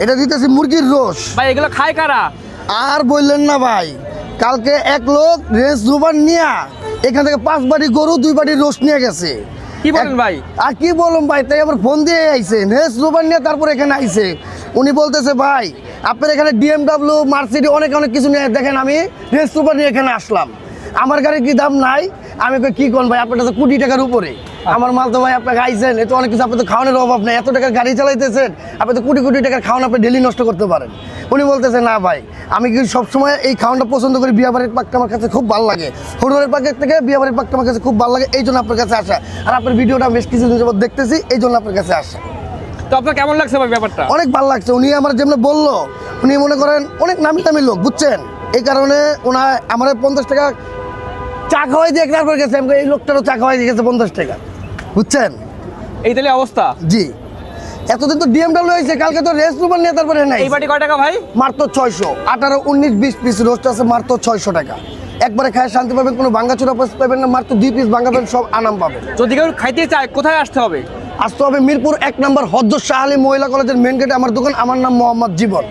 এটা দিতেছি মুরগির রোস। ভাই এগুলো খায় কারা? আর বললেন না ভাই, কালকে এক লোক রেস রোভার নিয়ে এখান থেকে 5 বাটি গরু 2 বাটি রোস নিয়ে গেছে। কি বলেন ভাই? আর কি বললাম ভাই, তাই আবার ফোন দিয়ে আইছে রেস রোভার নিয়ে, তারপর এখানে আইছে। উনি বলতেছে ভাই আপনার এখানে BMW মার্সিডিজ অনেক কিছু নিয়ে দেখেন, আমি রেস রোভার নিয়ে এখানে আসলাম, আমার গাড়ির কি দাম নাই? আমি কি কোন ভাই, আপনার তো কোটি টাকার উপরে আমার মাল, তো ভাই আপনাকে আইছেন, এ তো অনেক কিছু, আপনি তো খাওয়ানোর অভাব নেই, এত টাকার গাড়ি চালাইতেছেন, আপনি তো কোটি টাকার খাওয়ান আপনি ডেলি নষ্ট করতে পারেন। উনি বলতেছে না ভাই, আমি কি সবসময় এই খাওয়ানটা পছন্দ করি, বিয়াবাড়ির পাকটা আমার কাছে খুব ভালো লাগে, হরুয়ারের পাকের থেকে বিয়াবাড়ির পাকটা আমার কাছে খুব ভালো লাগে, এই জন্য আপনার কাছে আসা, আর আপনার ভিডিওটা বেশ কিছুদিন যাবত দেখতেছি, এই জন্য আপনার কাছে আসা। তো আপনার কেমন লাগছে ভাই ব্যাপারটা? অনেক ভালো লাগছে। উনি আমার যেমন বললো, উনি মনে করেন অনেক নামি দামি লোক, বুঝছেন, এই কারণে ওনার আমার 50 টাকা চা খাওয়াই দিয়ে তারপর গেছে, এই লোকটারও চা খাওয়াই দিয়ে গেছে 50 টাকা, বুঝছেন। এই তাহলে অবস্থা। জি, এতদিন তো BMW হয়েছে, কালকে তো রেস রুবার নিয়ে তারপরে নাই। এই বাটি কয় টাকা ভাই? মাত্র 600, 18, 19, 20 পিস রোস্ট আছে, মাত্র 600 টাকা। একবারে খায় শান্তি পাবেন, কোনো ভাঙ্গাচোরা পাবেন না, মাত্র 2 পিস ভাঙ্গাবেন, সব আনাম পাবেন। যদি কেউ খাইতে চায় কোথায় আসতে হবে? আসতে হবে মিরপুর 1 নম্বর হযরত শাহ আলী মহিলা কলেজের মেন গেটে আমার দোকান, আমার নাম মোহাম্মদ জীবন।